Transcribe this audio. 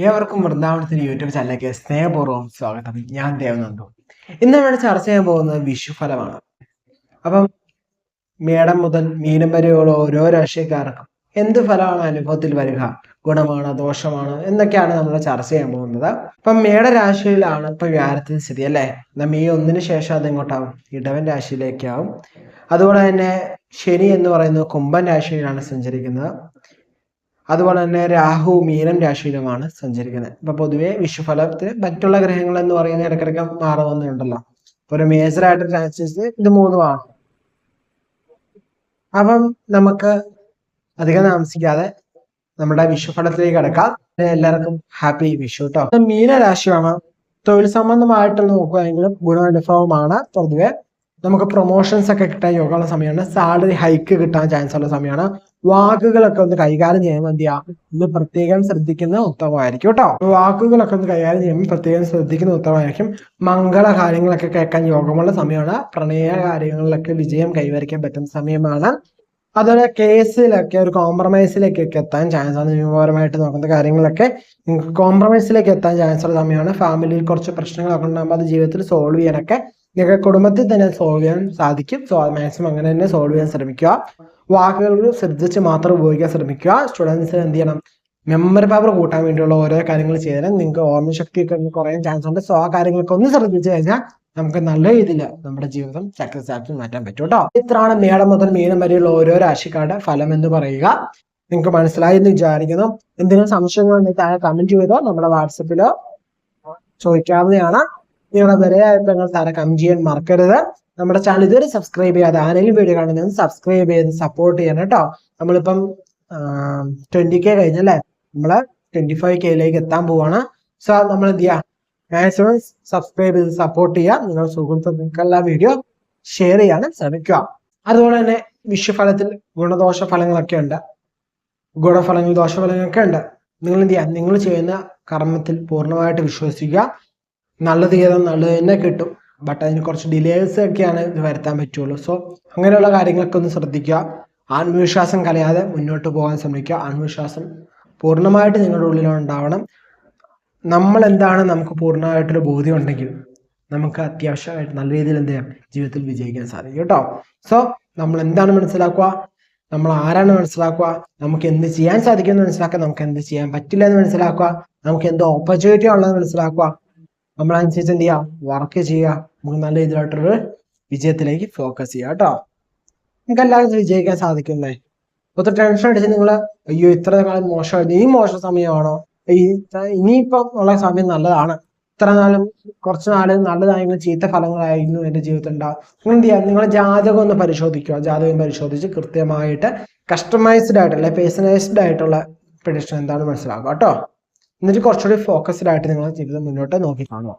ഏവർക്കും വൃന്ദാവനത്തിന് യൂട്യൂബ് ചാനലിലേക്ക് സ്നേഹപൂർവ്വം സ്വാഗതം. ഞാൻ ദേവനന്ദു. ഇന്ന് നമ്മൾ ചർച്ച ചെയ്യാൻ പോകുന്നത് വിഷുഫലമാണ്. അപ്പം മേടം മുതൽ മീനം വരെയുള്ള ഓരോ രാശിക്കാർക്കും എന്ത് ഫലമാണ് അനുഭവത്തിൽ വരിക, ഗുണമാണ് ദോഷമാണ് എന്നൊക്കെയാണ് നമ്മൾ ചർച്ച ചെയ്യാൻ പോകുന്നത്. അപ്പം മേടരാശിയിലാണ് ഇപ്പൊ വ്യാഴത്തിന്റെ സ്ഥിതി അല്ലേ. മെയ് 1 ശേഷം അത് എങ്ങോട്ടാവും? ഇടവൻ രാശിയിലേക്കാവും. അതുപോലെ തന്നെ ശനി എന്ന് പറയുന്നത് കുംഭൻ രാശിയിലാണ് സഞ്ചരിക്കുന്നത്. അതുപോലെ തന്നെ രാഹു മീനം രാശിയിലുമാണ് സഞ്ചരിക്കുന്നത്. ഇപ്പൊ പൊതുവെ വിഷുഫലത്തിൽ മറ്റുള്ള ഗ്രഹങ്ങൾ എന്ന് പറയുന്നത് ഇടയ്ക്കിടയ്ക്ക് മാറുന്നുണ്ടല്ലോ. ഒരു മേജർ ആയിട്ട് ട്രാൻസിറ്റ് ഇത് മൂന്നുമാണ്. അപ്പം നമുക്ക് അധികം താമസിക്കാതെ നമ്മുടെ വിഷുഫലത്തിലേക്ക് കിടക്കാം. എല്ലാവർക്കും ഹാപ്പി വിഷു കേട്ടോ. മീനരാശിയാണ്. തൊഴിൽ സംബന്ധമായിട്ട് നോക്കുകയാണെങ്കിലും ഗുണാനുഭവമാണ്. പൊതുവെ നമുക്ക് പ്രൊമോഷൻസ് ഒക്കെ കിട്ടാൻ യോഗമുള്ള സമയമാണ്. സാലറി ഹൈക്ക് കിട്ടാൻ ചാൻസ് ഉള്ള സമയമാണ്. വാക്കുകളൊക്കെ ഒന്ന് കൈകാര്യം ചെയ്യുമ്പോൾ എന്ത് ചെയ്യാം, ഇത് പ്രത്യേകം ശ്രദ്ധിക്കുന്ന ഉത്തമമായിരിക്കും കേട്ടോ. വാക്കുകളൊക്കെ ഒന്ന് കൈകാര്യം ചെയ്യുമ്പോൾ പ്രത്യേകം ശ്രദ്ധിക്കുന്ന ഉത്തമമായിരിക്കും. മംഗള കാര്യങ്ങളൊക്കെ കേൾക്കാൻ യോഗമുള്ള സമയമാണ്. പ്രണയ കാര്യങ്ങളിലൊക്കെ വിജയം കൈവരിക്കാൻ പറ്റുന്ന സമയമാണ്. അതുപോലെ കേസിലൊക്കെ ഒരു കോംപ്രമൈസിലേക്കൊക്കെ എത്താൻ ചാൻസ് ആണ്. നിയമപരമായിട്ട് നോക്കുന്ന കാര്യങ്ങളൊക്കെ നിങ്ങൾക്ക് കോംപ്രമൈസിലേക്ക് എത്താൻ ചാൻസ് ഉള്ള സമയമാണ്. ഫാമിലിയിൽ കുറച്ച് പ്രശ്നങ്ങളൊക്കെ ഉണ്ടാകുമ്പോൾ അത് ജീവിതത്തിൽ സോൾവ് ചെയ്യാനൊക്കെ നിങ്ങൾക്ക് കുടുംബത്തിൽ തന്നെ സോൾവ് ചെയ്യാൻ സാധിക്കും. സോ മാക്സിമം അങ്ങനെ തന്നെ സോൾവ് ചെയ്യാൻ ശ്രമിക്കുക. വാക്കുകൾ ശ്രദ്ധിച്ച് മാത്രം ഉപയോഗിക്കാൻ ശ്രമിക്കുക. സ്റ്റുഡൻസിന് എന്ത് ചെയ്യണം, മെമ്മറി പവർ കൂട്ടാൻ വേണ്ടിയുള്ള ഓരോ കാര്യങ്ങൾ ചെയ്താൽ നിങ്ങൾക്ക് ഓർമ്മശക്തിയൊക്കെ കുറയാൻ ചാൻസ് ഉണ്ട്. സോ ആ കാര്യങ്ങളൊക്കെ ഒന്ന് ശ്രദ്ധിച്ചു കഴിഞ്ഞാൽ നമുക്ക് നല്ല രീതിയിൽ നമ്മുടെ ജീവിതം സക്സസ് ആക്കി മാറ്റാൻ പറ്റും കേട്ടോ. ഇത്രയാണ് മേടം മുതൽ മീനം വരെയുള്ള ഓരോ രാശിക്കാരുടെ ഫലം എന്ന് പറയുക. നിങ്ങൾക്ക് മനസ്സിലായി എന്ന് വിചാരിക്കുന്നു. എന്തെങ്കിലും സംശയങ്ങളുണ്ടെങ്കിൽ താഴെ കമന്റ് ചെയ്തോ, നമ്മുടെ വാട്സപ്പിലോ ചോദിക്കാവുന്നതാണ്. നിങ്ങളുടെ വിലയായപ്പോൾ താഴെ കമന്റ് ചെയ്യാൻ മറക്കരുത്. നമ്മുടെ ചാനൽ ഇതുവരെ സബ്സ്ക്രൈബ് ചെയ്യാതെ ആരെങ്കിലും വീഡിയോ കാണുന്നത് സബ്സ്ക്രൈബ് ചെയ്ത് സപ്പോർട്ട് ചെയ്യണം കേട്ടോ. നമ്മളിപ്പം 20K കഴിഞ്ഞല്ലേ, നമ്മള് 25Kയിലേക്ക് എത്താൻ പോവാണ്. സോ നമ്മൾ എന്ത് ചെയ്യുക, മാക്സിമം സബ്സ്ക്രൈബ് ചെയ്ത് സപ്പോർട്ട് ചെയ്യുക. നിങ്ങൾ സുഹൃത്തുക്കൾക്കെല്ലാം വീഡിയോ ഷെയർ ചെയ്യാൻ ശ്രമിക്കുക. അതുപോലെ തന്നെ വിഷുഫലത്തിൽ ഗുണദോഷ ഫലങ്ങളൊക്കെ ഉണ്ട്. ഗുണഫലങ്ങൾ ദോഷഫലങ്ങളൊക്കെ ഉണ്ട്. നിങ്ങൾ എന്ത് ചെയ്യുക, നിങ്ങൾ ചെയ്യുന്ന കർമ്മത്തിൽ പൂർണ്ണമായിട്ട് വിശ്വസിക്കുക. നല്ലത് ചെയ്താൽ നല്ലത് തന്നെ കിട്ടും. ബട്ട് അതിന് കുറച്ച് ഡിലേസ് ഒക്കെയാണ് ഇത് വരുത്താൻ പറ്റുള്ളൂ. സോ അങ്ങനെയുള്ള കാര്യങ്ങളൊക്കെ ഒന്ന് ശ്രദ്ധിക്കുക. ആത്മവിശ്വാസം കലയാതെ മുന്നോട്ട് പോകാൻ ശ്രമിക്കുക. ആത്മവിശ്വാസം പൂർണ്ണമായിട്ട് നിങ്ങളുടെ ഉള്ളിലുണ്ടാവണം. നമ്മൾ എന്താണ് നമുക്ക് പൂർണ്ണമായിട്ടൊരു ബോധ്യം ഉണ്ടെങ്കിൽ നമുക്ക് അത്യാവശ്യമായിട്ട് നല്ല രീതിയിൽ എന്ത് ചെയ്യാം, ജീവിതത്തിൽ വിജയിക്കാൻ സാധിക്കും കേട്ടോ. സോ നമ്മൾ എന്താണ് മനസ്സിലാക്കുക, നമ്മൾ ആരാണ് മനസ്സിലാക്കുക, നമുക്ക് എന്ത് ചെയ്യാൻ സാധിക്കുമെന്ന് മനസ്സിലാക്കുക, നമുക്ക് എന്ത് ചെയ്യാൻ പറ്റില്ല എന്ന് മനസ്സിലാക്കുക, നമുക്ക് എന്ത് ഓപ്പർച്യൂണിറ്റി ഉള്ളതെന്ന് മനസ്സിലാക്കുക. നമ്മളനുസരിച്ച് എന്ത് ചെയ്യുക, വർക്ക് ചെയ്യുക. നമുക്ക് നല്ല രീതിയിലായിട്ടൊരു വിജയത്തിലേക്ക് ഫോക്കസ് ചെയ്യുക കേട്ടോ. നമുക്ക് എല്ലാവരും വിജയിക്കാൻ സാധിക്കുന്നേ. ഒത്തിരി ടെൻഷൻ അടിച്ച് നിങ്ങൾ അയ്യോ ഇത്ര കാലം മോശമായിരുന്നു, ഈ മോശം സമയമാണോ, ഇനിയിപ്പം ഉള്ള സമയം നല്ലതാണ്, ഇത്ര നാളും കുറച്ച് നാള് നല്ലതായെങ്കിലും ചീത്ത ഫലങ്ങളായിരുന്നു എൻ്റെ ജീവിതത്തിൽ ഉണ്ടാവും. നിങ്ങൾ എന്ത് ചെയ്യുക, നിങ്ങളുടെ ജാതകം ഒന്ന് പരിശോധിക്കുക. ജാതകം പരിശോധിച്ച് കൃത്യമായിട്ട് കസ്റ്റമൈസ്ഡ് ആയിട്ടുള്ള പേഴ്സണലൈസ്ഡ് ആയിട്ടുള്ള പ്രഡിക്ഷൻ എന്താണെന്ന് മനസ്സിലാക്കുക കേട്ടോ. എന്നിട്ട് കുറച്ചുകൂടി ഫോക്കസ്ഡ് ആയിട്ട് നിങ്ങളുടെ ജീവിതം മുന്നോട്ട് നോക്കി കാണുക.